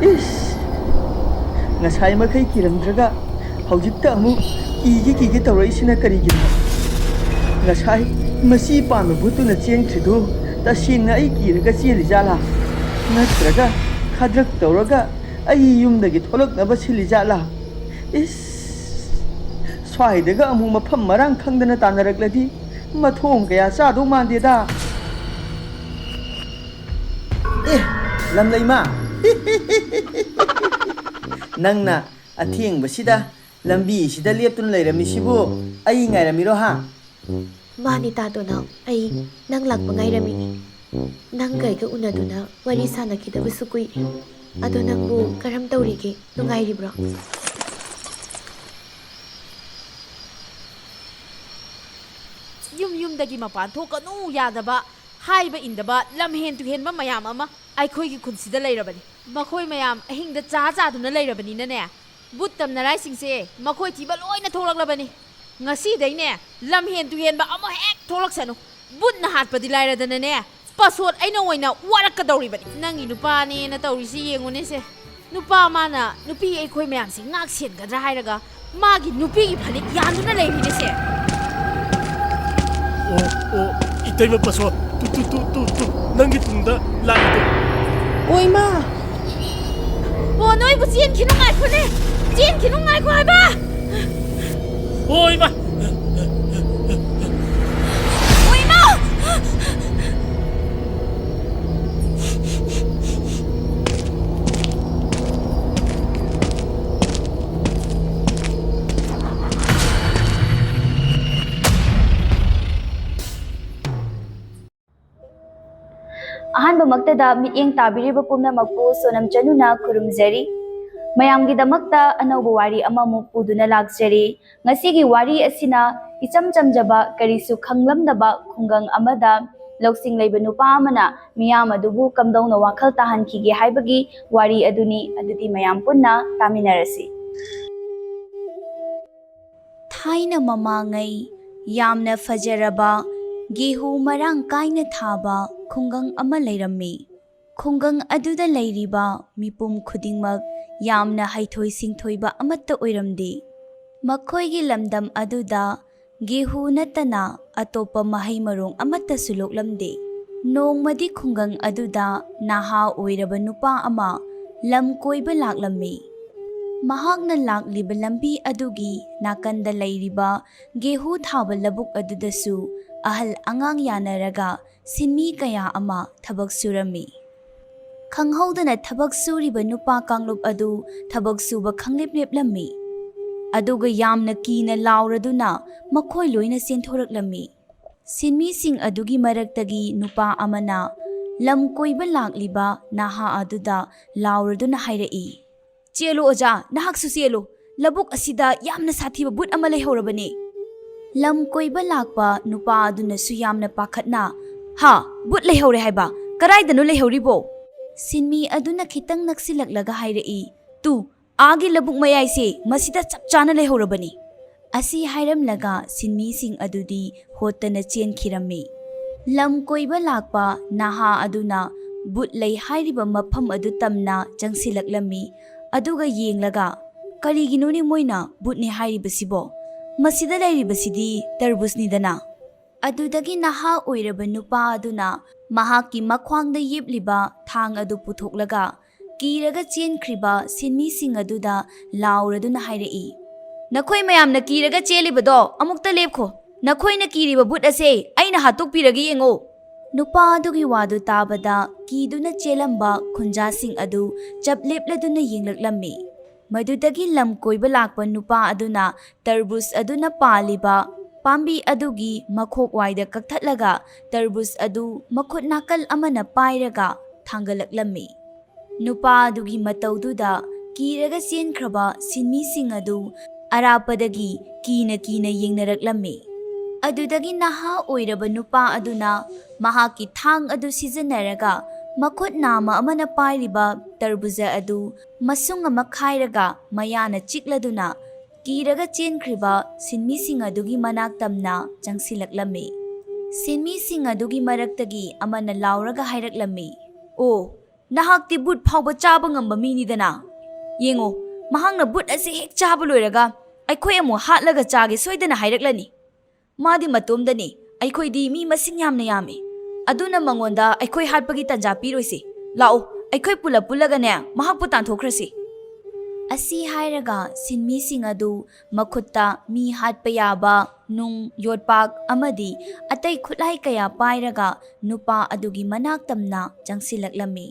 Is ngasai makai kiramdraga hojikta amu kige tawraisina karigino ngasai masi pamna bhutuna chengthridu tasengna ai kiraga chelijala natraga khadrak tawraga ai yumdagi tholaknaba silijala is swaidaga amu mafam marang khangdana tanarakladi mathong kaya chado mandeda lamlaima nangna atheng basida lambi sida leptun leiramishibu ai ngairamiro ha Mani tadona ai nang lakpa ngairami nang gaiga unaduna wari sanakidabsu kuire ado nangbu karam tawrige nungairibro yumdagi mapan thokanu yadaba haiba indaba lamhen tuhenba mayam ama aikhoi gi khunsida leirabani makhoi mayam ahingda cha duna leirabani nane but tamnarai singse makhoi thiba loina tholaklabani ngasi daine lamhen tuhenba ama hek tholaksanu but na hatpadi lairadana ne pasot aina oina warakadawribani nangi nupa ne na tawrisi yengone se nupa mana nupi aikhoi mayam sing ngak sengadra hairaga magi nupi gi phani yanduna leirine se 이따이마 빠서 nangi tungda la이도 oima noibu chen khinu ngai khone chen khinu ngai ko haiba 오이마 oima अहानब मक्तदा मियेंग ताबिरिबा पुमनमकु Sonam चनुना खुरुमजरी मयामगिदमक्ता अनौब वारी अममुक पुदुना लाक्जरी ngasiगी वारी असिना इचम चमजबा करिसु खंगलमदबा खुंगंग अमदा लौसिंग लेबा नुपा अमना मियाम अदुबु कमदौना वाखल ताहनखिगे हाइबगी वारी अदुनी अदुदी मयाम पुन्ना तामिनरसी थाइना ममांगै यामना फजरबा गेहू मरांग कायना थाबा खुंगंग अमा लेरम्मी खुंगंग अदुदा लेरिबा मिपुम खुदिंगमक यामना हाइथोय सिंगथोयबा अमत्ता ओइरमदे मखोयगी लमदम अदुदा गेहू नतना अतोपा महै मरोंग अमत्ता सुलोकलमदे नोंगमदि खुंगंग अदुदा नाहा ओइरबा नुपा अमा लम कोइबा लाक्लम्मी महाक्ना लाक्लिबा लंबी अदुगी नाकंदा लेरिबा गेहू थाबा लबुक अदुदसु अहल अंगांग यानरगा सिनमी कया अमा थबक सुरमी खंगहौदना थबक सुरिबा नुपा कांगलुप अदु थबक सुबा खंगलेप लेपलम्मी अदुगा यामना कीना लाउरदुना मखोय लोइना सेंथोरकलम्मी सिनमी सिंग अदुगी मरक्तगी नुपा अमना लम कोइबा लाक्लिबा नाहा अदुदा लाउरदुना हाइरई चेलो ओजा नाहकसु चेलो लबुक असिदा यामना साथीबा बुट अमा लेहौरबने लम कोइबा लाकपा नुपा अदुनसु यामना पाखतना हा बुट लेहौरे हाइबा कराइदनु लेहौरिबो सिनमी अदुना खितंग नक्सिलकलगा हाइरई तु आगे लबुक मयाइसे मसिदा चपचाना लेहौरबनी असी हाइरमलगा सिनमी सिंग अदुदी होतना चेनखिरम्मी लम कोइबा लाकपा नाहा अदुना बुट लै हाइरिबा मफम अदु तमना जंगसिलकलम्मी अदुगा येंगलगा करिगिनुनि मोइना बुटने हाइरिबसिबो मसिदा लेरिबसिदी तरबुजनिदना अदुदगी नहा ओइरबा नुपा अदुना महाकी मख्वांगदा येबलिबा थांग अदु पुथोकलगा कीरगा चेनख्रिबा सिनमी सिंग अदुदा लाउरदुना हाइरई नखोय मयामना कीरगा चेलिबदो अमुक्ता लेपखो नखोयना कीरिबा बुट असे अइना हातोकपिरगे येंगो नुपा अदुगी वादु ताबदा कीदुना चेलंबा खुंजासिंग अदु चपलेपलदुना येंगलकलम्मी मदुदगी लम कोइबा लाकपा नुपा अदुना तरबुज अदुना पालिबा पाम्बी अदुगी मखोक वाइदा कक्थटलगा तरबुज अदु मखुट नाकल अमना पाइरगा थांगलकलम्मी नुपा अदुगी मतौदुदा कीरगा चेनख्रबा सिनमी सिंग अदु अरापदगी कीना येंगनरकलम्मी अदुदगी नहा ओइरबा नुपा अदुना महाकी थांग अदु सिजनरगा मखुट नामा अमना पाइरिबा तरबुजा अदु मसुंग अमा खाइरगा मयाना चिक्लदुना कीरगा चेनख्रिबा सिनमी सिंग अदुगी मनाक तमना चंगसिलकलम्मी सिनमी सिंग अदुगी मरक्तगी अमना लाउरगा हाइरकलम्मी ओ Nahakti bhoot phauba chaba ngamba minidana. Yengo, mahangna bhoot ase hek chaba loiraga aikhoi amu hatlaga chage soidana hairaklani. Madi matomdani aikhoi di mi masing yamna yame. Aduna mangonda aikhoi hatpagi tanja piroisi. Lao, aikhoi pulaga ne mahakpu tanthokrasi. Asi hairaga sinmi sing adu makutta mi hatpa yaba nung yotpak amadi atai khutlai kaya pairaga nupa adugi manak tamna jangsilaklami.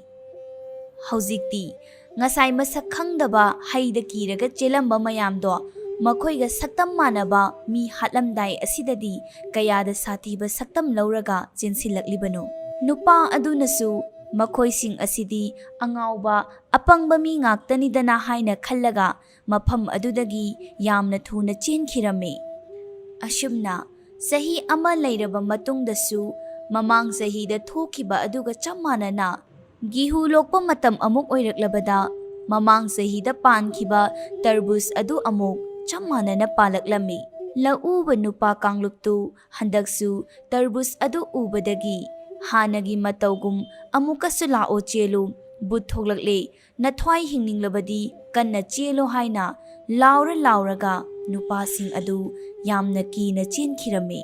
Haujikti ngasai masak khangdaba haida kiraga chelamba mayamdo makhoi ga saktam manaba mi hatlamdai asidadi kayada satiba saktam lauraga jensilaklibano. Nupa adunasu makhoi sing asidi angauba apangba mi ngaktanidana haina khallaga mafam adudagi yamna thuna chenkhirame. Ashumna sahi ama lairaba matungdasu mamang sahida thokiba aduga chammanana gihu lokpa matam amuk oiraklabada mamang sahida pankhiba tarbus adu amuk chammanana palaklami. Lauba nupa kangluktu handaksu tarbus adu ubadagi Hanagi matawgum amukasu lao chelu bhoot thoglakle nathwai hingninglabadi kanna chelo haina lauraga nupasing adu yamna kina chenkhirame.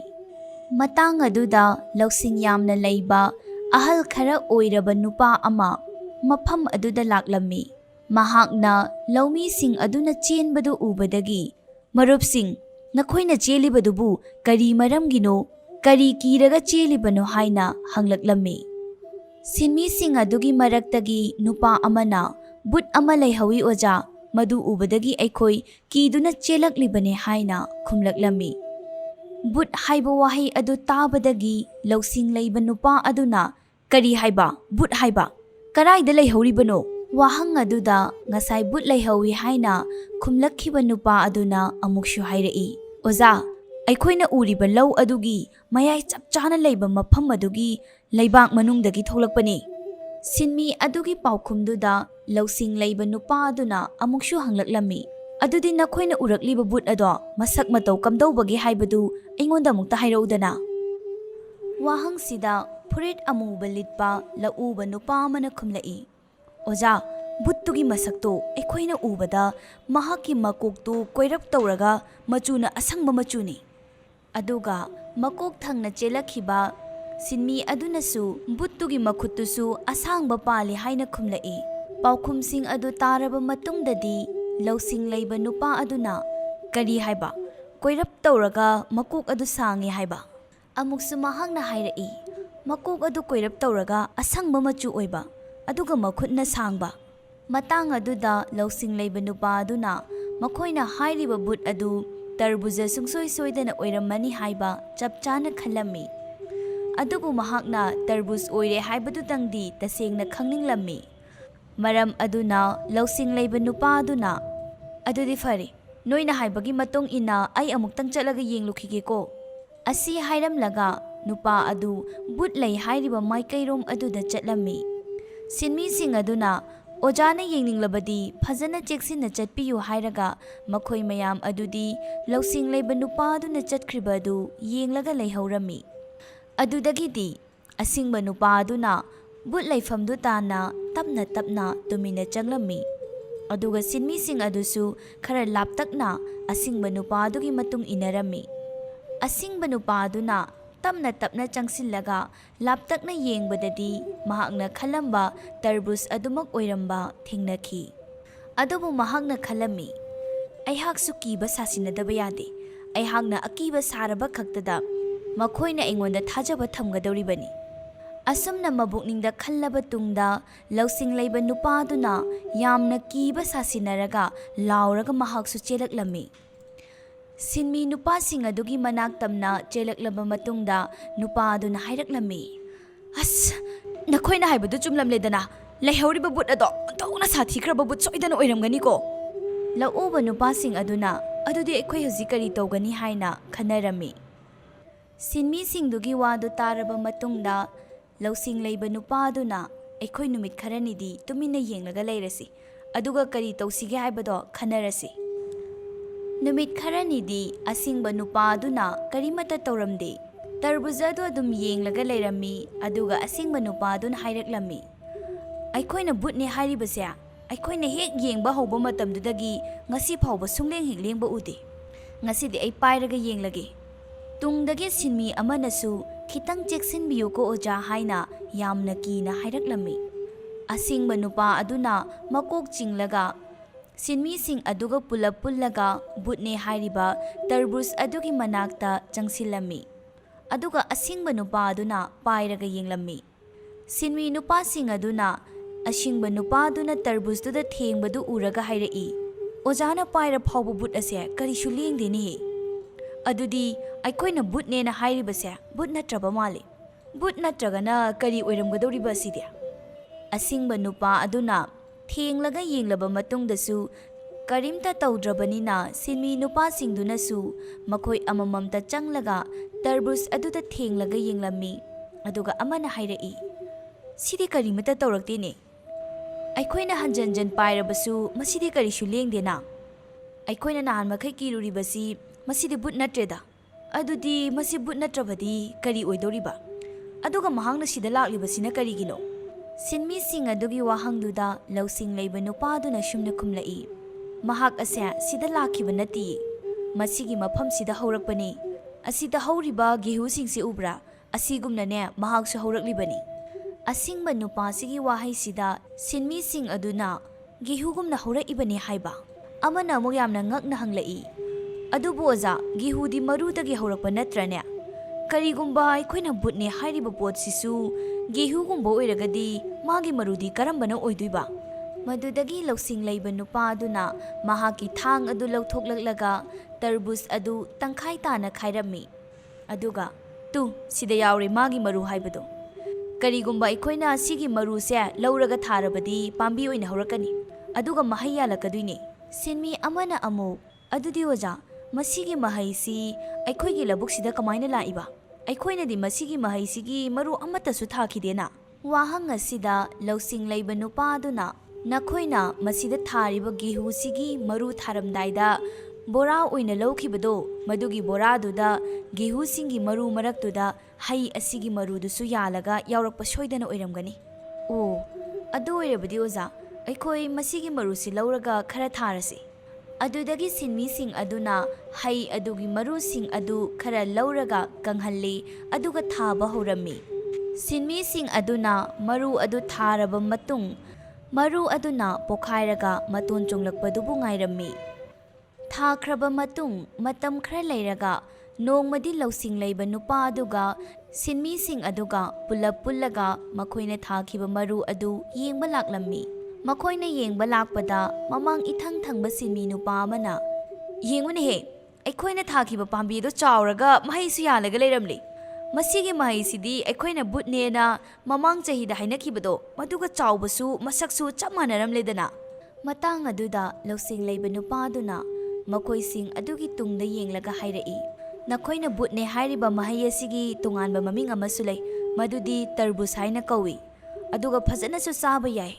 Matang aduda lausing yamna leiba ahal khara oiraba nupa ama mafam aduda laklami. Mahakna laumi sing aduna chenbadu ubadagi marup sing nakhoina chelibadubu kari maramgino Kari kiraga chelibano haina hanglaklami. Sinmi sing adugi maraktagi nupa amana bhoot ama laihawi oja madu ubadagi aikhoi kiduna chelaklibane haina khumlaklami. Bhoot haiba wahi adu tabadagi lausing leiba nupa aduna kari haiba bhoot haiba karaida laihoribano wahang aduda ngasai bhoot laihawi haina khumlakhiba nupa aduna amukshu hairai. Oza Aikhoina uriba lau adugi mayai chapchana leiba mafam adugi leibak manungdagi tholakpani. Sinmi adugi paukhumduda lausing leiba nupa aduna amukshu hanglaklami. Adudi nakhoina urakliba bhoot ado masak matau kamdawbagi haibadu aingonda amukta hairaudana. Wahang sida furit amuba litpa lauba nupa amana khumlai. Oja bhoottugi masakto aikhoina ubada mahaki makoktu koirap tawraga machuna asangba machuni. Aduga makok thangna chelakhiba sinmi adunasu bhoottugi makhutusu asangba pali haina khumlai. Paukhumsing adu taraba matungdadi lausing leiba nupa aduna kari haiba koirap tawraga makok adu sangi haiba. Amuksu mahangna hairai makok adu koirap tawraga asangba machu oiba aduga makhutna sangba. Matang aduda lausing leiba nupa aduna makhoina hairiba bhoot adu tarbuza sungsoi soidana oiramani haiba chapchana khalami. Adubu mahakna tarbus oire haibadu tangdi tasengna khangninglammi. Maram aduna lausing leiba nupa aduna adudi fari noina haibagi matong ina ay amuktang chalaga yenglukhige ko. Asi hairamlaga nupa adu bhoot lei hairiba maikairom aduda chatlammi. Sinmi sing aduna Ojana yengninglabadi phajana cheksina chatpiyu hairaga makhoi mayam adudi lausing leiba nupa aduna chatkhriba adu yenglaga leihorami. Adudagidi asingba nupa aduna bhoot leifamdu tana tapna tumina changlami. Aduga sinmi sing adusu khara laptakna asingba nupa adugi matung inarami. Asingba nupa aduna tapna changsillaga laptakna yengbadadi mahakna khalamba tarbus adumak oiramba thingnakhi. Adubu mahakna khalami aihaksu kiba sasinadaba yade. Aihakna akiba saraba khaktada makhoina aingonda thajaba thamgadoribani. Asumna mabukningda khallaba tungda lausing leiba nupa aduna yamna kiba sasinaraga lauraga mahaksu chelaklami. Sinmi nupa sing adugi manak tamna chelaklaba matungda nupa aduna hairaklami. As nakhoina haibadu chumlamledana leihoriba bhoot ado ontona sathikraba bhoot soidana oiramgani ko. Lauba nupa sing aduna adudi aikhoi hauji kari tawgani haina khanarami. Sinmi singdugi wadu taraba matungda lausing leiba nupa aduna aikhoi numit kharanidi tumina yenglaga leirasi aduga kari tawsige haibado khanarasi. Numit kharanidi asingba nupa aduna karimata tawramde. Tarbuza adu adum yenglaga leirami aduga asingba nupa aduna hairaklammi. ꯑꯩꯈꯣꯏꯅ ꯕꯨꯠꯅꯦ ꯍꯥꯏꯔꯤꯕꯁꯦ ꯑꯩꯈꯣꯏꯅ ꯍꯦꯛ ꯌꯦꯡꯕ ꯍꯧꯕ ꯃꯇꯝꯗꯨꯗꯒꯤ ꯉꯁꯤ ꯐꯥꯎꯕ ꯁꯨꯡꯂꯦꯡ ꯍꯦꯛ ꯂꯦꯡꯕ ꯎꯗꯦ꯫ ꯉꯁꯤꯗꯤ ꯑꯩ ꯄꯥꯏꯔꯒ ꯌꯦꯡꯂꯒꯦ꯫ ꯇꯨꯡꯗꯒꯤ ꯁꯤꯟꯃꯤ ꯑꯃꯅꯁꯨ ꯈꯤꯇꯪ ꯆꯦꯛꯁꯤꯟꯕꯤꯌꯨꯀꯣ ꯑꯣꯖꯥ ꯍꯥꯏꯅ ꯌꯥꯝꯅ ꯀꯤꯅ ꯍꯥꯏꯔꯛꯂꯝꯃꯤ꯫ ꯑꯁꯤꯡꯕ ꯅꯨꯄꯥ ꯑꯗꯨꯅ ꯃꯀꯣꯛ ꯆꯤꯡꯂꯒ ꯁꯤꯟꯃꯤꯁꯤꯡ ꯑꯗꯨꯒ ꯄꯨꯂꯞ ꯄꯨꯜꯂꯒ ꯕꯨꯠꯅꯦ ꯍꯥꯏꯔꯤꯕ ꯇꯔꯕꯨꯖ ꯑꯗꯨꯒꯤ ꯃꯅꯥꯛꯇ ꯆꯪꯁꯤꯜꯂꯝꯃꯤ꯫ ꯑꯗꯨꯒ ꯑꯁꯤꯡꯕ ꯅꯨꯄꯥ ꯑꯗꯨꯅ ꯄꯥꯏꯔꯒ ꯌꯦꯡꯂꯝꯃꯤ꯫ ꯁꯤꯟꯃꯤ ꯅꯨꯄꯥꯁꯤꯡ ꯑꯗꯨꯅ ꯑꯁꯤꯡꯕ ꯅꯨꯄꯥꯗꯨꯅ ꯇꯔꯕꯨꯖꯇꯨꯗ ꯊꯦꯡꯕꯗꯨ ꯎꯔꯒ ꯍꯥꯏꯔꯛꯏ, ꯑꯣꯖꯥꯅ ꯄꯥꯏꯔ ꯐꯥꯎꯕ ꯕꯨꯠ ꯑꯁꯦ ꯀꯔꯤꯁꯨ ꯂꯦꯡꯗꯦꯅꯦꯍꯦ꯫ ꯑꯗꯨꯗꯤ ꯑꯩꯈꯣꯏꯅ ꯕꯨꯠꯅꯦꯅ ꯍꯥꯏꯔꯤꯕꯁꯦ ꯕꯨꯠ ꯅꯠꯇ꯭ꯔꯕ ꯃꯥꯜꯂꯤ꯫ ꯕꯨꯠ ꯅꯠꯇ꯭ꯔꯒꯅ ꯀꯔꯤ ꯑꯣꯏꯔꯝꯒꯗꯧꯔꯤꯕ ꯑꯁꯤꯗꯤ? ꯑꯁꯤꯡꯕ ꯅꯨꯄꯥ ꯑꯗꯨꯅ ꯊꯦꯡꯂꯒ ꯌꯦꯡꯂꯕ ꯃꯇꯨꯡꯗꯁꯨ ꯀꯔꯤꯝꯇ ꯇꯧꯗ꯭ꯔꯕꯅꯤꯅ ꯁꯤꯟꯃꯤ ꯅꯨꯄꯥꯁꯤꯡꯗꯨꯅꯁꯨ ꯃꯈꯣꯏ ꯑꯃꯃꯝꯇ ꯆꯪꯂꯒ ꯇꯔꯕꯨꯖ ꯑꯗꯨꯗ ꯊꯦꯡꯂꯒ ꯌꯦꯡꯂꯝꯃꯤ꯫ ꯑꯗꯨꯒ ꯑꯃꯅ ꯍꯥꯏꯔꯛꯏ, ꯁꯤꯗꯤ ꯀꯔꯤꯃꯇ ꯇꯧꯔꯛꯇꯦꯅꯦ꯫ ꯑꯩꯈꯣꯏꯅ ꯍꯟꯖꯟ ꯍꯟꯖꯟ ꯄꯥꯏꯔꯕꯁꯨ ꯃꯁꯤꯗꯤ ꯀꯔꯤꯁꯨ ꯂꯦꯡꯗꯦꯅ꯫ ꯑꯩꯈꯣꯏꯅ ꯅꯍꯥꯟ ꯃꯈꯩ ꯀꯤꯔꯨꯔꯤꯕꯁꯤ ꯃꯁꯤꯗꯤ ꯕꯨꯠ ꯅꯠꯇ꯭ꯔꯦꯗ꯫ ꯑꯗꯨꯗꯤ ꯃꯁꯤ ꯕꯨꯠ ꯅꯠꯇ꯭ꯔꯕꯗꯤ ꯀꯔꯤ ꯑꯣꯏꯗꯧꯔꯤꯕ? ꯑꯗꯨꯒ ꯃꯍꯥꯛꯅ ꯁꯤꯗ ꯂꯥꯛꯂꯤꯕꯁꯤꯅ ꯀꯔꯤꯒꯤꯅꯣ? ꯁꯤꯟꯃꯤꯁꯤꯡ ꯑꯗꯨꯒꯤ ꯋꯥꯍꯪꯗꯨꯗ ꯂꯧꯁꯤꯡ ꯂꯩꯕ ꯅꯨꯄꯥꯗꯨꯅ ꯁꯨꯝꯅ ꯈꯨꯝꯂꯛꯏ, ꯃꯍꯥꯛ ꯑꯁꯦ ꯁꯤꯗ ꯂꯥꯛꯈꯤꯕ ꯅꯠꯇꯤꯌꯦ꯫ ꯃꯁꯤꯒꯤ ꯃꯐꯝꯁꯤꯗ ꯍꯧꯔꯛꯄꯅꯤ꯫ ꯑꯁꯤꯗ ꯍꯧꯔꯤꯕ ꯒꯦꯍꯨꯁꯤꯡꯁꯤ ꯎꯕ꯭ꯔꯥ? ꯑꯁꯤꯒꯨꯝꯅꯅꯦ ꯃꯍꯥꯛꯁꯨ ꯍꯧꯔꯛꯂꯤꯕꯅꯤ꯫ ꯑꯁꯤꯡꯕ ꯅꯨꯄꯥꯁꯤꯒꯤ ꯋꯥꯍꯩꯁꯤꯗ ꯁꯤꯟꯃꯤꯁꯤꯡ ꯑꯗꯨꯅ ꯒꯦꯍꯨꯒꯨꯝꯅ ꯍꯧꯔꯛꯏꯕꯅꯤ ꯍꯥꯏꯕ? ꯑꯃꯅ ꯑꯃꯨꯛ ꯌꯥꯝꯅ ꯉꯛꯅ ꯍꯪꯂꯛꯏ, ꯑꯗꯨꯕꯨ ꯑꯣꯖꯥ, ꯒꯦꯍꯨꯗꯤ ꯃꯔꯨꯗꯒꯤ ꯍꯧꯔꯛꯄ ꯅꯠꯇ꯭ꯔꯅꯦ? ꯀꯔꯤꯒꯨꯝꯕ ꯑꯩꯈꯣꯏꯅ ꯕꯨꯠꯅꯦ ꯍꯥꯏꯔꯤꯕ ꯄꯣꯠꯁꯤꯁꯨ ꯒꯦꯍꯨꯒꯨꯝꯕ ꯑꯣꯏꯔꯒꯗꯤ ꯃꯥꯒꯤ ꯃꯔꯨꯗꯤ ꯀꯔꯝꯕꯅ ꯑꯣꯏꯗꯣꯏꯕ? ꯃꯗꯨꯗꯒꯤ ꯂꯧꯁꯤꯡ ꯂꯩꯕ ꯅꯨꯄꯥ ꯑꯗꯨꯅ ꯃꯍꯥꯛꯀꯤ ꯊꯥꯡ ꯑꯗꯨ ꯂꯧꯊꯣꯛꯂꯛꯂꯒ ꯇꯔꯕꯨꯖ ꯑꯗꯨ ꯇꯪꯈꯥꯏ ꯇꯥꯅ ꯈꯥꯏꯔꯝꯃꯤ꯫ ꯑꯗꯨꯒ ꯁꯤꯗ ꯌꯥꯎꯔꯦ ꯃꯥꯒꯤ ꯃꯔꯨ ꯍꯥꯏꯕꯗꯣ꯫ ꯀꯔꯤꯒꯨꯝꯕ ꯑꯩꯈꯣꯏꯅ ꯁꯤꯒꯤ ꯃꯔꯨꯁꯦ ꯂꯧꯔꯒ ꯊꯥꯔꯕꯗꯤ ꯄꯥꯝꯕꯤ ꯑꯣꯏꯅ ꯍꯧꯔꯛꯀꯅꯤ, ꯑꯗꯨꯒ ꯃꯍꯩ ꯌꯥꯜꯂꯛꯀꯗꯣꯏꯅꯦ꯫ ꯁꯤꯟꯃꯤ ꯑꯃꯅ ꯑꯃꯨꯛ, ꯑꯗꯨꯗꯤ ꯑꯣꯖꯥ, ꯃꯁꯤꯒꯤ ꯃꯍꯩꯁꯤ ꯑꯩꯈꯣꯏꯒꯤ ꯂꯧꯕꯨꯛꯁꯤꯗ ꯀꯃꯥꯏꯅ ꯂꯥꯛꯏꯕ? ꯑꯩꯈꯣꯏꯅꯗꯤ ꯃꯁꯤꯒꯤ ꯃꯍꯩꯁꯤꯒꯤ ꯃꯔꯨ ꯑꯃꯠꯇꯁꯨ ꯊꯥꯈꯤꯗꯦꯅ꯫ ꯋꯥꯍꯪ ꯑꯁꯤꯗ ꯂꯧꯁꯤꯡ ꯂꯩꯕ ꯅꯨꯄꯥ ꯑꯗꯨꯅ, ꯅꯈꯣꯏꯅ ꯃꯁꯤꯗ ꯊꯥꯔꯤꯕ ꯒꯦꯍꯨꯁꯤꯒꯤ ꯃꯔꯨ ꯊꯥꯔꯝꯗꯥꯏꯗ ꯕꯣꯔꯥ ꯑꯣꯏꯅ ꯂꯧꯈꯤꯕꯗꯣ, ꯃꯗꯨꯒꯤ ꯕꯣꯔꯥꯗꯨꯗ ꯒꯦꯍꯨꯁꯤꯡꯒꯤ ꯃꯔꯨ ꯃꯔꯛꯇꯨꯗ ꯍꯩ ꯑꯁꯤꯒꯤ ꯃꯔꯨꯗꯨꯁꯨ ꯌꯥꯜꯂꯒ ꯌꯥꯎꯔꯛꯄ ꯁꯣꯏꯗꯅ ꯑꯣꯏꯔꯝꯒꯅꯤ꯫ ꯑꯣ, ꯑꯗꯨ ꯑꯣꯏꯔꯕꯗꯤ ꯑꯣꯖꯥ, ꯑꯩꯈꯣꯏ ꯃꯁꯤꯒꯤ ꯃꯔꯨꯁꯤ ꯂꯧꯔꯒ ꯈꯔ ꯊꯥꯔꯁꯤ꯫ ꯑꯗꯨꯗꯒꯤ ꯁꯤꯟꯃꯤꯁꯤꯡ ꯑꯗꯨꯅ ꯍꯩ ꯑꯗꯨꯒꯤ ꯃꯔꯨꯁꯤꯡ ꯑꯗꯨ ꯈꯔ ꯂꯧꯔꯒ ꯀꯪꯍꯜꯂꯤ, ꯑꯗꯨꯒ ꯊꯥꯕ ꯍꯧꯔꯝꯃꯤ꯫ ꯁꯤꯟꯃꯤꯁꯤꯡ ꯑꯗꯨꯅ ꯃꯔꯨ ꯑꯗꯨ ꯊꯥꯔꯕ ꯃꯇꯨꯡ ꯃꯔꯨ ꯑꯗꯨꯅ ꯄꯣꯈꯥꯏꯔꯒ ꯃꯇꯣꯟ ꯆꯣꯡꯂꯛꯄꯗꯨꯕꯨ ꯉꯥꯏꯔꯝꯃꯤ꯫ ꯊꯥꯈ꯭ꯔꯕ ꯃꯇꯨꯡ ꯃꯇꯝ ꯈꯔ ꯂꯩꯔꯒ ꯅꯣꯡꯃꯗꯤ ꯂꯧꯁꯤꯡ ꯂꯩꯕ ꯅꯨꯄꯥ ꯑꯗꯨꯒ ꯁꯤꯟꯃꯤꯁꯤꯡ ꯑꯗꯨꯒ ꯄꯨꯜꯂꯞ ꯄꯨꯜꯂꯒ ꯃꯈꯣꯏꯅ ꯊꯥꯈꯤꯕ ꯃꯔꯨ ꯑꯗꯨ ꯌꯦꯡꯕ ꯂꯥꯛꯂꯝꯃꯤ꯫ ꯃꯈꯣꯏꯅ ꯌꯦꯡꯕ ꯂꯥꯛꯄꯗ ꯃꯃꯥꯡ ꯏꯊꯪ ꯊꯪꯕ ꯁꯤꯟꯃꯤ ꯅꯨꯄꯥ ꯑꯃꯅ, ꯌꯦꯡꯉꯨꯅꯦꯍꯦ, ꯑꯩꯈꯣꯏꯅ ꯊꯥꯈꯤꯕ ꯄꯥꯝꯕꯤ ꯑꯗꯨ ꯆꯥꯎꯔꯒ ꯃꯍꯩꯁꯨ ꯌꯥꯜꯂꯒ ꯂꯩꯔꯝꯂꯦ꯫ ꯃꯁꯤꯒꯤ ꯃꯍꯩꯁꯤꯗꯤ ꯑꯩꯈꯣꯏꯅ ꯕꯨꯠꯅꯦꯅ ꯃꯃꯥꯡ ꯆꯍꯤꯗ ꯍꯥꯏꯅꯈꯤꯕꯗꯣ, ꯃꯗꯨꯒ ꯆꯥꯎꯕꯁꯨ ꯃꯁꯛꯁꯨ ꯆꯞ ꯃꯥꯟꯅꯔꯝꯂꯦꯗꯅ꯫ ꯃꯇꯥꯡ ꯑꯗꯨꯗ ꯂꯧꯁꯤꯡ ꯂꯩꯕ ꯅꯨꯄꯥ ꯑꯗꯨꯅ ꯃꯈꯣꯏꯁꯤꯡ ꯑꯗꯨꯒꯤ ꯇꯨꯡꯗ ꯌꯦꯡꯂꯒ ꯍꯥꯏꯔꯛꯏ, ꯅꯈꯣꯏꯅ ꯕꯨꯠꯅꯦ ꯍꯥꯏꯔꯤꯕ ꯃꯍꯩ ꯑꯁꯤꯒꯤ ꯇꯣꯉꯥꯟꯕ ꯃꯃꯤꯡ ꯑꯃꯁꯨ ꯂꯩ, ꯃꯗꯨꯗꯤ ꯇꯔꯕꯨꯖ ꯍꯥꯏꯅ ꯀꯧꯏ, ꯑꯗꯨꯒ ꯐꯖꯅꯁꯨ ꯆꯥꯕ ꯌꯥꯏ꯫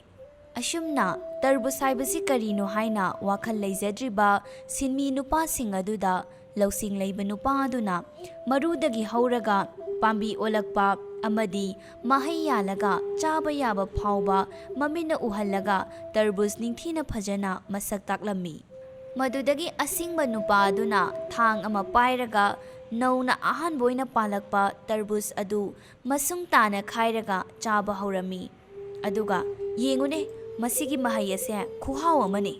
ꯑꯁꯨꯝꯅ ꯇꯔꯕꯨꯖ ꯍꯥꯏꯕꯁꯤ ꯀꯔꯤꯅꯣ ꯍꯥꯏꯅ ꯋꯥꯈꯜ ꯂꯩꯖꯗ꯭ꯔꯤꯕ ꯁꯤꯟꯃꯤ ꯅꯨꯄꯥꯁꯤꯡ ꯑꯗꯨꯗ ꯂꯧꯁꯤꯡ ꯂꯩꯕ ꯅꯨꯄꯥ ꯑꯗꯨꯅ ꯃꯔꯨꯗꯒꯤ ꯍꯧꯔꯒ ꯄꯥꯝꯕꯤ ꯑꯣꯜꯂꯛꯄ ꯑꯃꯗꯤ ꯃꯍꯩ ꯌꯥꯜꯂꯒ ꯆꯥꯕ ꯌꯥꯕ ꯐꯥꯎꯕ ꯃꯃꯤꯠꯅ ꯎꯍꯜꯂꯒ ꯇꯔꯕꯨꯖ ꯅꯤꯡꯊꯤꯅ ꯐꯖꯅ ꯃꯁꯛ ꯇꯥꯛꯂꯝꯃꯤ꯫ ꯃꯗꯨꯗꯒꯤ ꯑꯁꯤꯡꯕ ꯅꯨꯄꯥ ꯑꯗꯨꯅ ꯊꯥꯡ ꯑꯃ ꯄꯥꯏꯔꯒ ꯅꯧꯅ ꯑꯍꯥꯟꯕ ꯑꯣꯏꯅ ꯄꯥꯜꯂꯛꯄ ꯇꯔꯕꯨꯖ ꯑꯗꯨ ꯃꯁꯨꯡ ꯇꯥꯅ ꯈꯥꯏꯔꯒ ꯆꯥꯕ ꯍꯧꯔꯝꯃꯤ꯫ ꯑꯗꯨꯒ ꯌꯦꯡꯉꯨꯅꯦ, ꯃꯁꯤꯒꯤ ꯃꯍꯩ ꯑꯁꯦ ꯈꯨꯍꯥꯎ ꯑꯃꯅꯤ꯫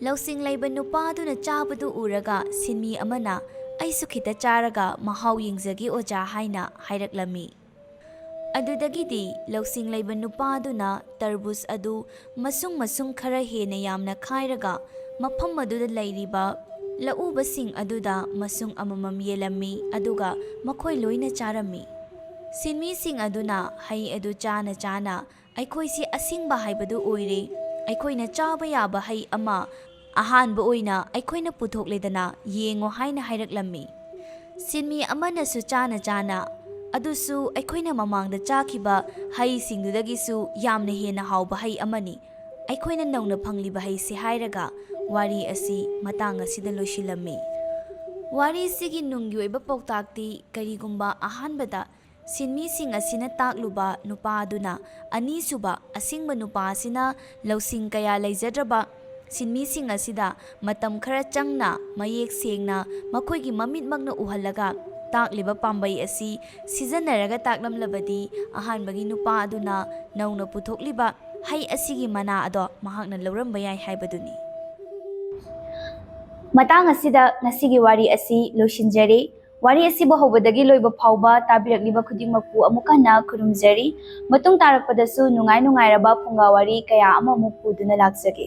ꯂꯧꯁꯤꯡ ꯂꯩꯕ ꯅꯨꯄꯥ ꯑꯗꯨꯅ ꯆꯥꯕꯗꯨ ꯎꯔꯒ ꯁꯤꯟꯃꯤ ꯑꯃꯅ, ꯑꯩꯁꯨ ꯈꯤꯇ ꯆꯥꯔꯒ ꯃꯍꯥꯎ ꯌꯦꯡꯖꯒꯦ ꯑꯣꯖꯥ ꯍꯥꯏꯅ ꯍꯥꯏꯔꯛꯂꯝꯃꯤ꯫ ꯑꯗꯨꯗꯒꯤꯗꯤ ꯂꯧꯁꯤꯡ ꯂꯩꯕ ꯅꯨꯄꯥ ꯑꯗꯨꯅ ꯇꯔꯕꯨꯖ ꯑꯗꯨ ꯃꯁꯨꯡ ꯃꯁꯨꯡ ꯈꯔ ꯍꯦꯟꯅ ꯌꯥꯝꯅ ꯈꯥꯏꯔꯒ ꯃꯐꯝ ꯑꯗꯨꯗ ꯂꯩꯔꯤꯕ ꯂꯧꯎꯕꯁꯤꯡ ꯑꯗꯨꯗ ꯃꯁꯨꯡ ꯑꯃꯃꯝ ꯌꯦꯜꯂꯝꯃꯤ, ꯑꯗꯨꯒ ꯃꯈꯣꯏ ꯂꯣꯏꯅ ꯆꯥꯔꯝꯃꯤ꯫ ꯁꯤꯟꯃꯤꯁꯤꯡ ꯑꯗꯨꯅ ꯍꯩ ꯑꯗꯨ ꯆꯥꯅ ꯆꯥꯅ, ꯑꯩꯈꯣꯏꯁꯤ ꯑꯁꯤꯡꯕ ꯍꯥꯏꯕꯗꯨ ꯑꯣꯏꯔꯦ, ꯑꯩꯈꯣꯏꯅ ꯆꯥꯕ ꯌꯥꯕ ꯍꯩ ꯑꯃ ꯑꯍꯥꯟꯕ ꯑꯣꯏꯅ ꯑꯩꯈꯣꯏꯅ ꯄꯨꯊꯣꯛꯂꯦꯗꯅ, ꯌꯦꯡꯉꯣ ꯍꯥꯏꯅ ꯍꯥꯏꯔꯛꯂꯝꯃꯤ꯫ ꯁꯤꯟꯃꯤ ꯑꯃꯅꯁꯨ ꯆꯥꯅ ꯆꯥꯅ, ꯑꯗꯨꯁꯨ ꯑꯩꯈꯣꯏꯅ ꯃꯃꯥꯡꯗ ꯆꯥꯈꯤꯕ ꯍꯩꯁꯤꯡꯗꯨꯗꯒꯤꯁꯨ ꯌꯥꯝꯅ ꯍꯦꯟꯅ ꯍꯥꯎꯕ ꯍꯩ ꯑꯃꯅꯤ, ꯑꯩꯈꯣꯏꯅ ꯅꯧꯅ ꯐꯪꯂꯤꯕ ꯍꯩꯁꯤ ꯍꯥꯏꯔꯒ ꯋꯥꯔꯤ ꯑꯁꯤ ꯃꯇꯥꯡ ꯑꯁꯤꯗ ꯂꯣꯏꯁꯤꯜꯂꯝꯃꯤ꯫ ꯋꯥꯔꯤꯁꯤꯒꯤ ꯅꯨꯡꯒꯤ ꯑꯣꯏꯕ ꯄꯥꯎꯇꯥꯛꯇꯤ ꯀꯔꯤꯒꯨꯝꯕ ꯑꯍꯥꯟꯕꯗ ꯁꯤꯟꯃꯤꯁꯤꯡ ꯑꯁꯤꯅ ꯇꯥꯛꯂꯨꯕ ꯅꯨꯄꯥ ꯑꯗꯨꯅ ꯑꯅꯤꯁꯨꯕ ꯑꯁꯤꯡꯕ ꯅꯨꯄꯥ ꯑꯁꯤꯅ ꯂꯧꯁꯤꯡ ꯀꯌꯥ ꯂꯩꯖꯗ꯭ꯔꯕ ꯁꯤꯟꯃꯤꯁꯤꯡ ꯑꯁꯤꯗ ꯃꯇꯝ ꯈꯔ ꯆꯪꯅ ꯃꯌꯦꯛ ꯁꯦꯡꯅ ꯃꯈꯣꯏꯒꯤ ꯃꯃꯤꯠꯃꯛꯅ ꯎꯍꯜꯂꯒ ꯇꯥꯛꯂꯤꯕ ꯄꯥꯝꯕꯩ ꯑꯁꯤ ꯁꯤꯖꯤꯟꯅꯔꯒ ꯇꯥꯛꯂꯝꯂꯕꯗꯤ ꯑꯍꯥꯟꯕꯒꯤ ꯅꯨꯄꯥ ꯑꯗꯨꯅ ꯅꯧꯅ ꯄꯨꯊꯣꯛꯂꯤꯕ ꯍꯩ ꯑꯁꯤꯒꯤ ꯃꯅꯥ ꯑꯗꯣ ꯃꯍꯥꯛꯅ ꯂꯧꯔꯝꯕ ꯌꯥꯏ ꯍꯥꯏꯕꯗꯨꯅꯤ꯫ ꯃꯇꯥꯡ ꯑꯁꯤꯗ ꯉꯁꯤꯒꯤ ꯋꯥꯔꯤ ꯑꯁꯤ ꯂꯣꯏꯁꯤꯟꯖꯔꯤ꯫ ꯋꯥꯔꯤ ꯑꯁꯤꯕꯨ ꯍꯧꯕꯗꯒꯤ ꯂꯣꯏꯕ ꯐꯥꯎꯕ ꯇꯥꯕꯤꯔꯛꯂꯤꯕ ꯈꯨꯗꯤꯡꯃꯛꯄꯨ ꯑꯃꯨꯛ ꯍꯟꯅ ꯈꯨꯔꯨꯝꯖꯔꯤ꯫ ꯃꯇꯨꯡ ꯇꯥꯔꯛꯄꯗꯁꯨ ꯅꯨꯡꯉꯥꯏꯔꯕ ꯐꯨꯡꯒꯥ ꯋꯥꯔꯤ ꯀꯌꯥ ꯑꯃꯃꯨꯛ ꯄꯨꯗꯨꯅ ꯂꯥꯛꯆꯒꯦ꯫